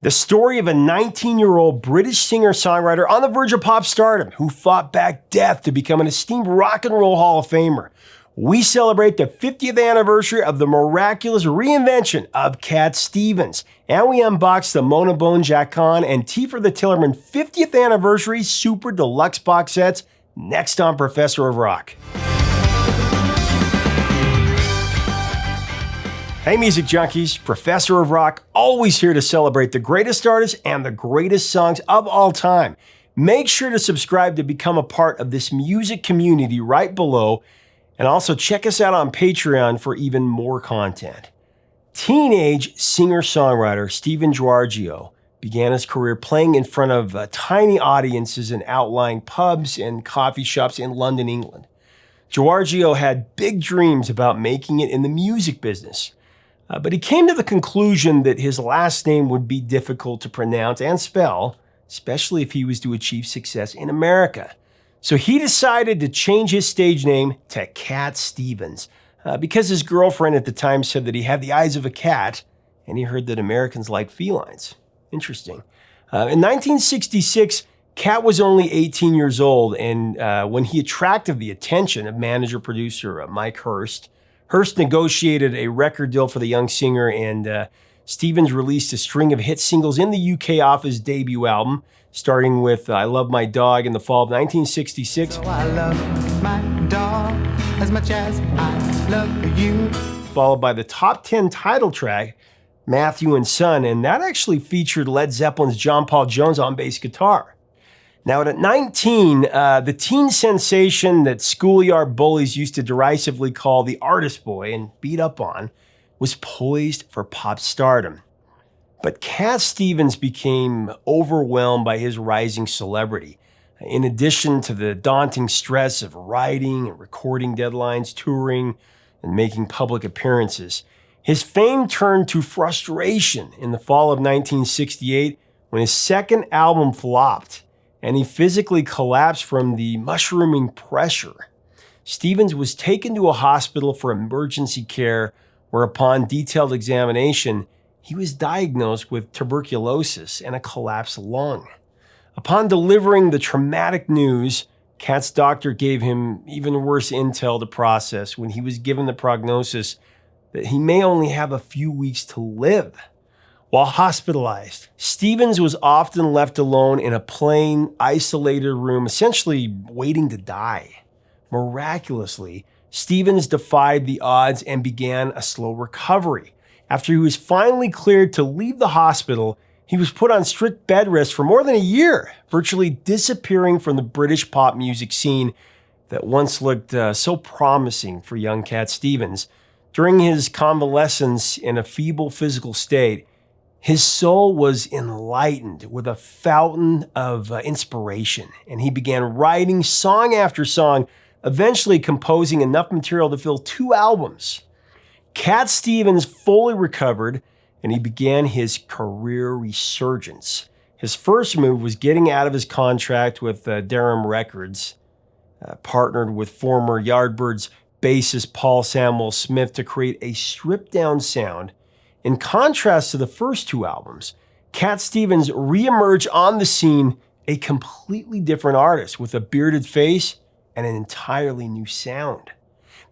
The story of a 19-year-old British singer-songwriter on the verge of pop stardom who fought back death to become an esteemed rock and roll Hall of Famer. We celebrate the 50th anniversary of the miraculous reinvention of Cat Stevens. And we unbox the Bone Jakon and T for the Tillerman 50th anniversary Super Deluxe box sets next on Professor of Rock. Hey music junkies, Professor of Rock, always here to celebrate the greatest artists and the greatest songs of all time. Make sure to subscribe to become a part of this music community right below, and also check us out on Patreon for even more content. Teenage singer-songwriter Stephen Giorgio began his career playing in front of tiny audiences in outlying pubs and coffee shops in London, England. Giorgio had big dreams about making it in the music business. But he came to the conclusion that his last name would be difficult to pronounce and spell, especially if he was to achieve success in America. So he decided to change his stage name to Cat Stevens, because his girlfriend at the time said that he had the eyes of a cat, and he heard that Americans like felines. Interesting. In 1966, Cat was only 18 years old, and when he attracted the attention of manager-producer Mike Hurst negotiated a record deal for the young singer, and Stevens released a string of hit singles in the UK off his debut album, starting with I Love My Dog in the fall of 1966. So I love my dog as much as I love you. Followed by the top 10 title track, Matthew and Son, and that actually featured Led Zeppelin's John Paul Jones on bass guitar. Now, at 19, the teen sensation that schoolyard bullies used to derisively call the artist boy and beat up on was poised for pop stardom. But Cat Stevens became overwhelmed by his rising celebrity. In addition to the daunting stress of writing and recording deadlines, touring, and making public appearances, his fame turned to frustration in the fall of 1968 when his second album flopped, and he physically collapsed from the mushrooming pressure. Stevens was taken to a hospital for emergency care, where upon detailed examination, he was diagnosed with tuberculosis and a collapsed lung. Upon delivering the traumatic news, Cat's doctor gave him even worse intel to process when he was given the prognosis that he may only have a few weeks to live. While hospitalized, Stevens was often left alone in a plain, isolated room, essentially waiting to die. Miraculously, Stevens defied the odds and began a slow recovery. After he was finally cleared to leave the hospital, he was put on strict bed rest for more than a year, virtually disappearing from the British pop music scene that once looked so promising for young Cat Stevens. During his convalescence in a feeble physical state, his soul was enlightened with a fountain of inspiration, and he began writing song after song, eventually composing enough material to fill 2 albums. Cat Stevens fully recovered, and he began his career resurgence. His first move was getting out of his contract with Durham Records, partnered with former Yardbirds bassist Paul Samuel Smith to create a stripped-down sound. In contrast to the first 2 albums, Cat Stevens reemerged on the scene a completely different artist with a bearded face and an entirely new sound.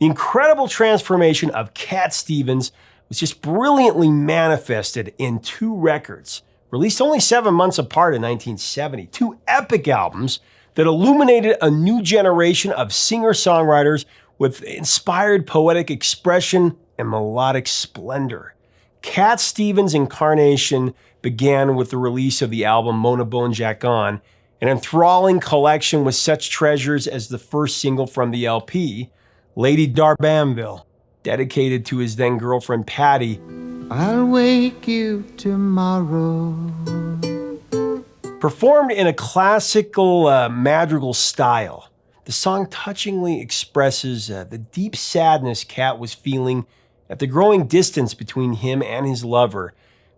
The incredible transformation of Cat Stevens was just brilliantly manifested in 2 records, released only 7 months apart in 1970, 2 epic albums that illuminated a new generation of singer-songwriters with inspired poetic expression and melodic splendor. Cat Stevens' incarnation began with the release of the album Bone Jakon, an enthralling collection with such treasures as the first single from the LP, Lady Darbanville, dedicated to his then-girlfriend Patty. I'll wake you tomorrow. Performed in a classical madrigal style, the song touchingly expresses the deep sadness Cat was feeling at the growing distance between him and his lover,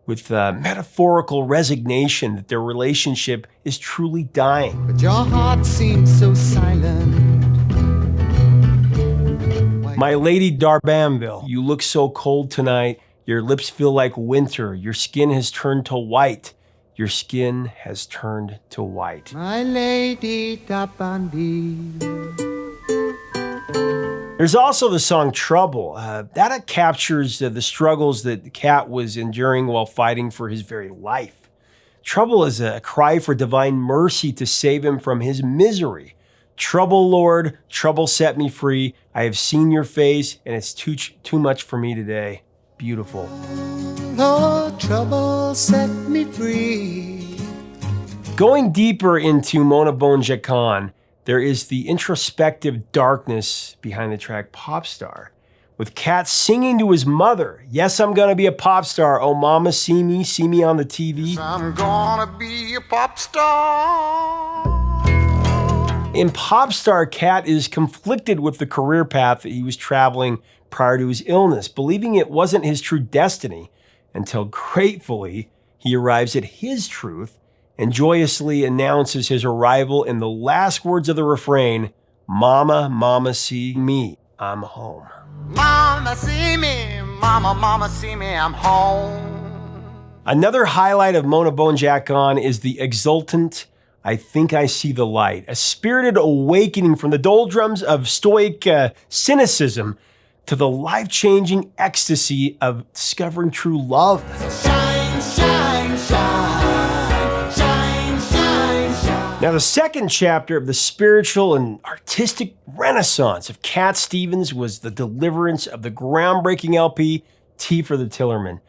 with metaphorical resignation that their relationship is truly dying. But your heart seems so silent. My Lady Darbanville, you look so cold tonight. Your lips feel like winter. Your skin has turned to white. Your skin has turned to white. My lady Tapandi. There's also the song Trouble. That captures the struggles that Cat was enduring while fighting for his very life. Trouble is a cry for divine mercy to save him from his misery. Trouble, Lord, trouble set me free. I have seen your face, and it's too much for me today. Beautiful. Lord, trouble set me free. Going deeper into Bone Jakon, there is the introspective darkness behind the track Pop Star, with Cat singing to his mother, "Yes, I'm gonna be a pop star. Oh, mama, see me on the TV. I'm gonna be a pop star." In Pop Star, Cat is conflicted with the career path that he was traveling prior to his illness, believing it wasn't his true destiny, until gratefully he arrives at his truth and joyously announces his arrival in the last words of the refrain, "Mama, mama, see me, I'm home." Mama, see me. Mama, see me, I'm home. Another highlight of Bone Jakon is the exultant, "I think I see the light," a spirited awakening from the doldrums of stoic cynicism to the life-changing ecstasy of discovering true love. Shine, shine, shine, shine, shine, shine. Now, the second chapter of the spiritual and artistic renaissance of Cat Stevens was the deliverance of the groundbreaking LP, Tea for the Tillerman.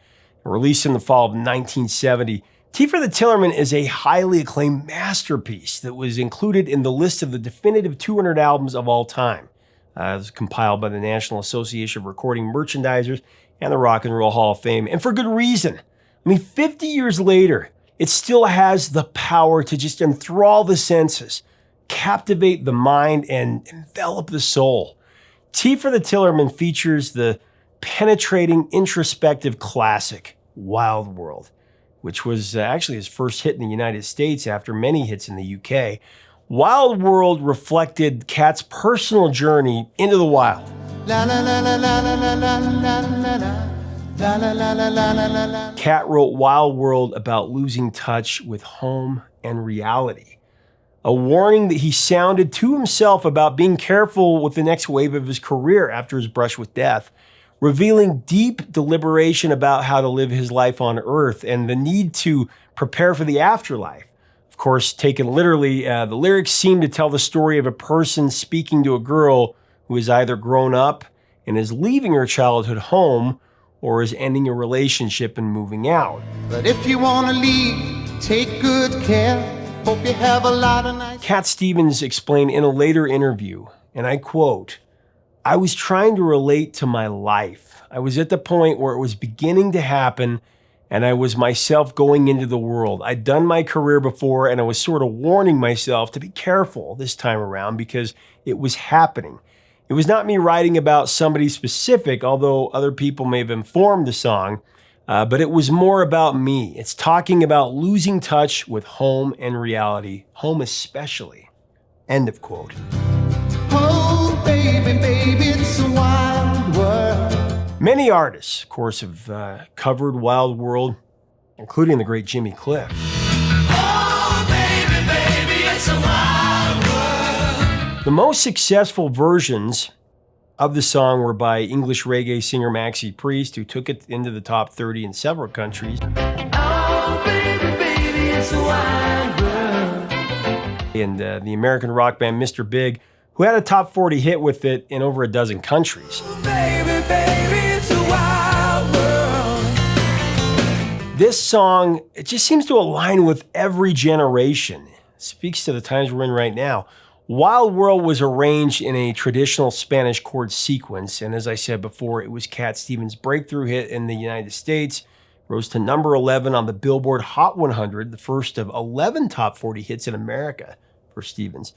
Released in the fall of 1970, Tea for the Tillerman is a highly acclaimed masterpiece that was included in the list of the definitive 200 albums of all time. It was compiled by the National Association of Recording Merchandisers and the Rock and Roll Hall of Fame, and for good reason. 50 years later, it still has the power to just enthrall the senses, captivate the mind, and envelop the soul. Tea for the Tillerman features the penetrating, introspective classic, Wild World, which was actually his first hit in the United States after many hits in the UK. Wild World reflected Cat's personal journey into the wild. Cat wrote Wild World about losing touch with home and reality, a warning that he sounded to himself about being careful with the next wave of his career after his brush with death, revealing deep deliberation about how to live his life on Earth and the need to prepare for the afterlife. Of course, taken literally, the lyrics seem to tell the story of a person speaking to a girl who is either grown up and is leaving her childhood home or is ending a relationship and moving out. But if you want to leave, take good care. Hope you have a lot of nice. Cat Stevens explained in a later interview, and I quote, "I was trying to relate to my life. I was at the point where it was beginning to happen, and I was myself going into the world. I'd done my career before, and I was sort of warning myself to be careful this time around because it was happening. It was not me writing about somebody specific, although other people may have informed the song, but it was more about me. It's talking about losing touch with home and reality, home especially." End of quote. Oh, baby, baby, it's a wild world. Many artists, of course, have covered Wild World, including the great Jimmy Cliff. Oh, baby, baby, it's a wild world. The most successful versions of the song were by English reggae singer Maxi Priest, who took it into the top 30 in several countries. Oh, baby, baby, it's a wild world. And the American rock band Mr. Big, who had a top 40 hit with it in over a dozen countries. Baby, baby, it's a wild world. This song, it just seems to align with every generation. It speaks to the times we're in right now. Wild World was arranged in a traditional Spanish chord sequence, and as I said before, it was Cat Stevens' breakthrough hit in the United States, rose to number 11 on the Billboard Hot 100, the first of 11 top 40 hits in America for Stevens.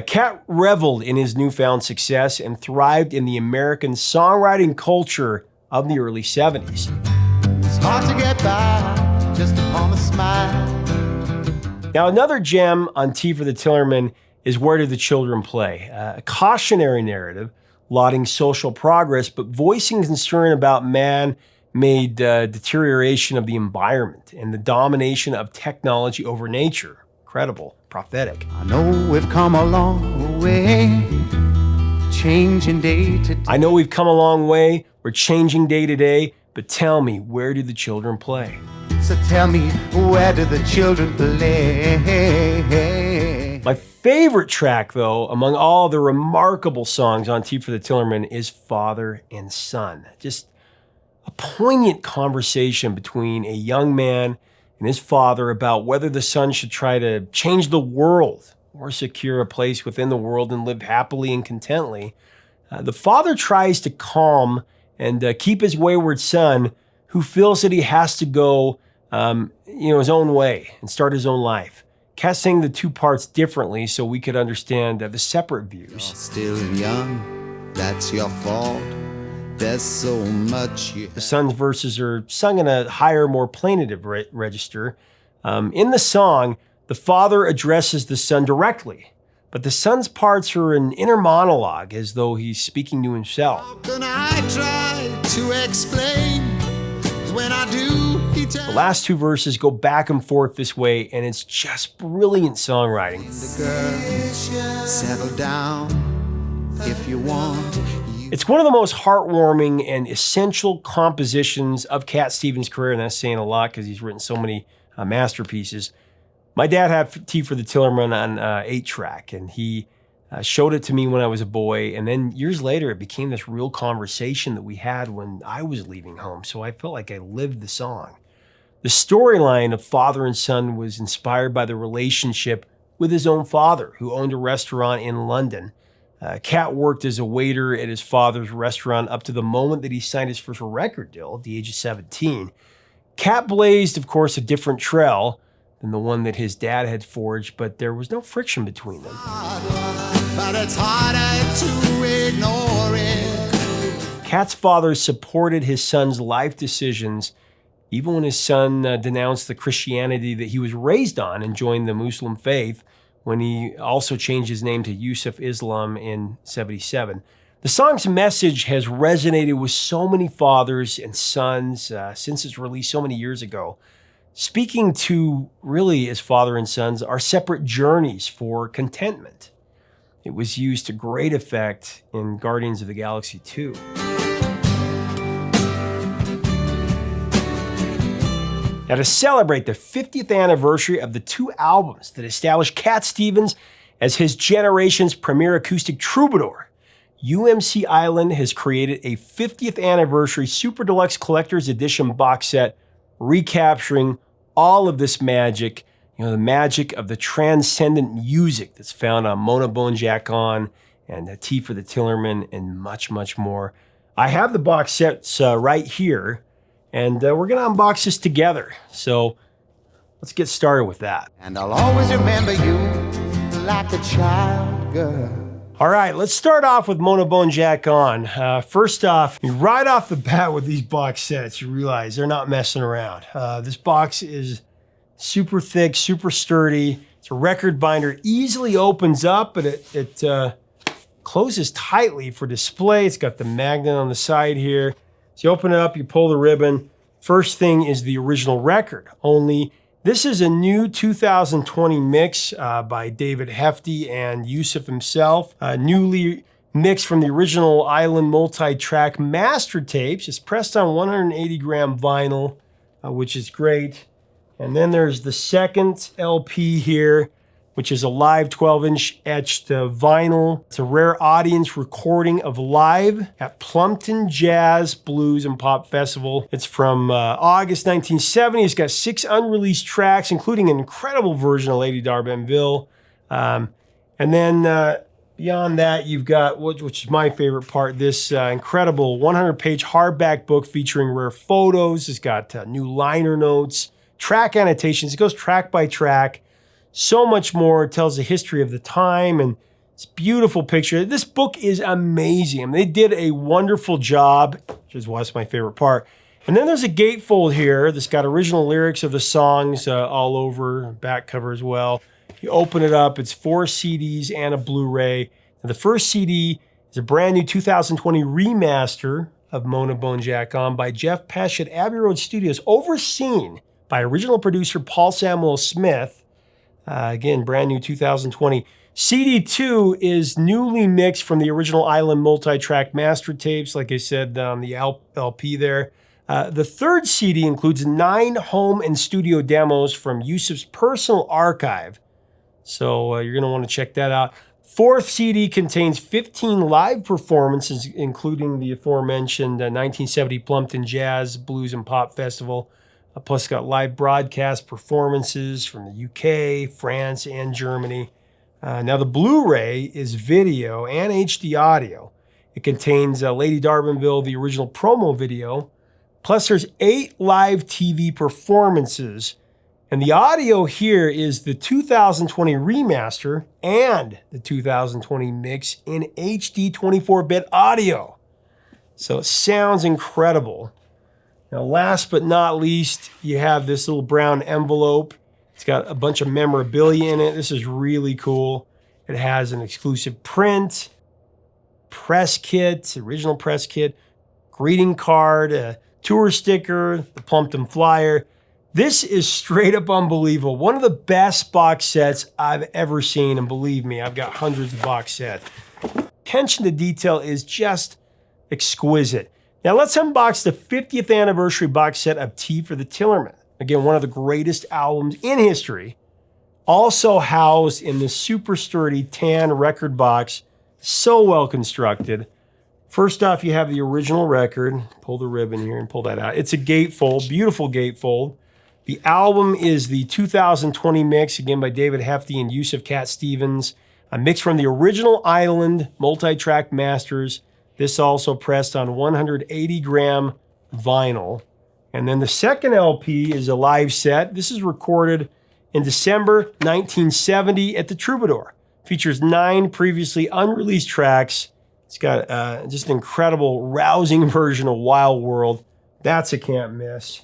Cat reveled in his newfound success and thrived in the American songwriting culture of the early 70s. It's hard to get by just upon a smile. Now, another gem on Tea for the Tillerman is Where Do the Children Play? A cautionary narrative lauding social progress, but voicing concern about man made deterioration of the environment and the domination of technology over nature. Incredible, prophetic. I know we've come a long way, changing day to day. I know we've come a long way, we're changing day to day, but tell me, where do the children play? So tell me, where do the children play? My favorite track, though, among all the remarkable songs on Tea for the Tillerman is Father and Son. Just a poignant conversation between a young man and his father about whether the son should try to change the world or secure a place within the world and live happily and contently. The father tries to calm and keep his wayward son, who feels that he has to go his own way and start his own life. Casting the two parts differently so we could understand the separate views. You're still young, that's your fault. There's so much you The son's verses are sung in a higher, more plaintive register. In the song, the father addresses the son directly, but the son's parts are an inner monologue as though he's speaking to himself. How can I try to explain? 'Cause when I do, he tells The last two verses go back and forth this way, and it's just brilliant songwriting. the girl, settle down if you want. It's one of the most heartwarming and essential compositions of Cat Stevens' career, and that's saying a lot because he's written so many masterpieces. My dad had Tea for the Tillerman on 8-track, and he showed it to me when I was a boy, and then years later it became this real conversation that we had when I was leaving home, so I felt like I lived the song. The storyline of father and son was inspired by the relationship with his own father, who owned a restaurant in London. Cat worked as a waiter at his father's restaurant up to the moment that he signed his first record deal at the age of 17. Cat blazed, of course, a different trail than the one that his dad had forged, but there was no friction between them. But it's harder to ignore it. Cat's father supported his son's life decisions, even when his son denounced the Christianity that he was raised on and joined the Muslim faith, when he also changed his name to Yusuf Islam in 77. The song's message has resonated with so many fathers and sons since its release so many years ago. Speaking to, really, as father and sons, our separate journeys for contentment. It was used to great effect in Guardians of the Galaxy 2. Now, to celebrate the 50th anniversary of the two albums that established Cat Stevens as his generation's premier acoustic troubadour, UMC Island has created a 50th anniversary Super Deluxe Collector's Edition box set, recapturing all of this magic, the magic of the transcendent music that's found on Bone Jakon and Tea for the Tillerman and much, much more. I have the box sets right here, and we're going to unbox this together. So let's get started with that. And I'll always remember you like a child, girl. All right, let's start off with Bone Jakon. First off, right off the bat with these box sets, you realize they're not messing around. This box is super thick, super sturdy. It's a record binder. It easily opens up, but it closes tightly for display. It's got the magnet on the side here. So you open it up, you pull the ribbon. First thing is the original record, only this is a new 2020 mix by David Hefty and Yusuf himself, newly mixed from the original Island multi-track master tapes. It's pressed on 180-gram vinyl, which is great. And then there's the second LP here, which is a live 12-inch etched vinyl. It's a rare audience recording of Live at Plumpton Jazz, Blues, and Pop Festival. It's from August 1970. It's got 6 unreleased tracks, including an incredible version of Lady Darbenville. And then beyond that, you've got, which is my favorite part, this incredible 100-page hardback book featuring rare photos. It's got new liner notes, track annotations. It goes track by track. So much more. It tells the history of the time, and it's a beautiful picture. This book is amazing. I mean, they did a wonderful job, which is why it's my favorite part. And then there's a gatefold here that's got original lyrics of the songs all over, back cover as well. You open it up, it's 4 CDs and a Blu-ray. And the first CD is a brand new 2020 remaster of Bone Jakon by Jeff Pesh at Abbey Road Studios, overseen by original producer Paul Samuel Smith. Again, brand new 2020. CD2 is newly mixed from the original Island multi-track master tapes, like I said on the LP there. The third CD includes 9 home and studio demos from Yusuf's personal archive. So you're going to want to check that out. Fourth CD contains 15 live performances, including the aforementioned 1970 Plumpton Jazz, Blues and Pop Festival. Plus got live broadcast performances from the UK, France, and Germany. Now the Blu-ray is video and HD audio. It contains Lady Darwinville, the original promo video. Plus there's 8 live TV performances. And the audio here is the 2020 remaster and the 2020 mix in HD 24-bit audio. So it sounds incredible. Now, last but not least, you have this little brown envelope. It's got a bunch of memorabilia in it. This is really cool. It has an exclusive print, press kit, original press kit, greeting card, a tour sticker, the Plumpton flyer. This is straight up unbelievable. One of the best box sets I've ever seen, and believe me, I've got hundreds of box sets. Attention to detail is just exquisite. Now let's unbox the 50th anniversary box set of Tea for the Tillerman. Again, one of the greatest albums in history. Also housed in this super sturdy tan record box. So well constructed. First off, you have the original record. Pull the ribbon here and pull that out. It's a gatefold, beautiful gatefold. The album is the 2020 mix, again by David Hefty and Yusuf Cat Stevens. A mix from the original Island multi-track masters. This also pressed on 180-gram vinyl. And then the second LP is a live set. This is recorded in December 1970 at the Troubadour. Features 9 previously unreleased tracks. It's got just an incredible, rousing version of Wild World. That's a can't miss.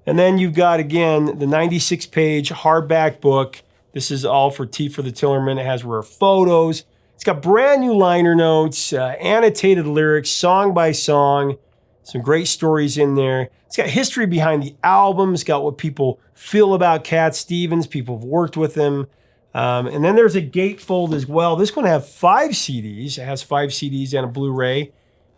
And then you've got, again, the 96-page hardback book. This is all for Tea for the Tillerman. It has rare photos. It's got brand new liner notes, annotated lyrics, song by song. Some great stories in there. It's got history behind the album. It's got what people feel about Cat Stevens. People have worked with him. And then there's a gatefold as well. This one has 5 CDs. It has 5 CDs and a Blu-ray.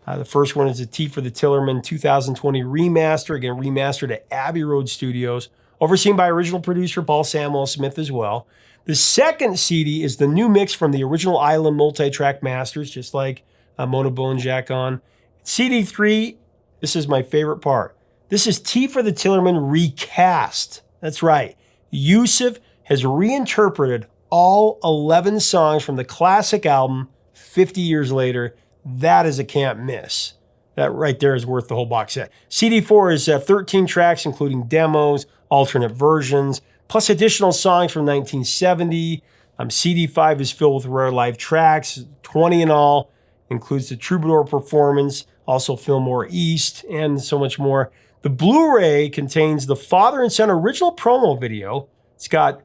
The first one is a Tea for the Tillerman 2020 remaster. Again, remastered at Abbey Road Studios. Overseen by original producer Paul Samuel Smith as well. The second CD is the new mix from the original Island multi-track masters, just like Bone Jakon. CD3, this is my favorite part. This is Tea for the Tillerman recast. That's right. Yusuf has reinterpreted all 11 songs from the classic album 50 years later. That is a can't miss. That right there is worth the whole box set. CD4 is 13 tracks, including demos, alternate versions, plus additional songs from 1970. CD5 is filled with rare live tracks, 20 in all. Includes the Troubadour performance, also Fillmore East, and so much more. The Blu-ray contains the father and son original promo video. It's got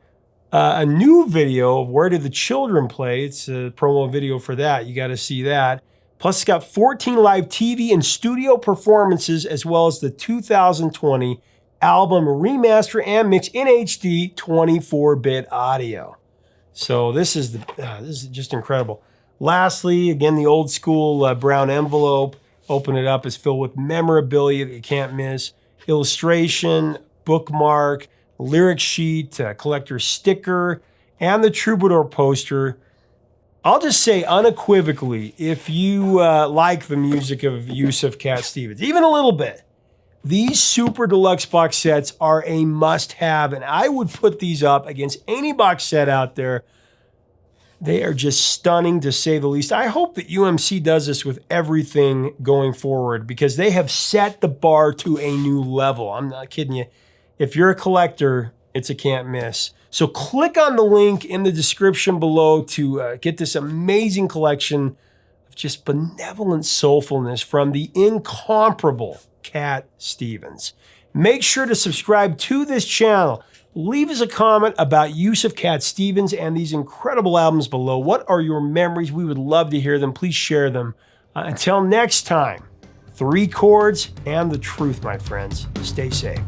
a new video of Where Did the Children Play. It's a promo video for that. You got to see that. Plus, it's got 14 live TV and studio performances, as well as the 2020 album remaster and mix in HD 24-bit audio. So this is just incredible. Lastly, again, the old school brown envelope. Open it up. It's filled with memorabilia that you can't miss. Illustration, bookmark, lyric sheet, collector sticker, and the Troubadour poster. I'll just say unequivocally, if you like the music of Yusuf Cat Stevens, even a little bit, these super deluxe box sets are a must-have, and I would put these up against any box set out there. They are just stunning, to say the least. I hope that UMC does this with everything going forward, because they have set the bar to a new level. I'm not kidding you. If you're a collector, it's a can't miss. So click on the link in the description below to get this amazing collection of just benevolent soulfulness from the incomparable Cat Stevens. Make sure to subscribe to this channel. Leave us a comment about Yusuf Cat Stevens and these incredible albums below. What are your memories? We would love to hear them. Please share them. Until next time, 3 chords, and the truth, my friends. Stay safe.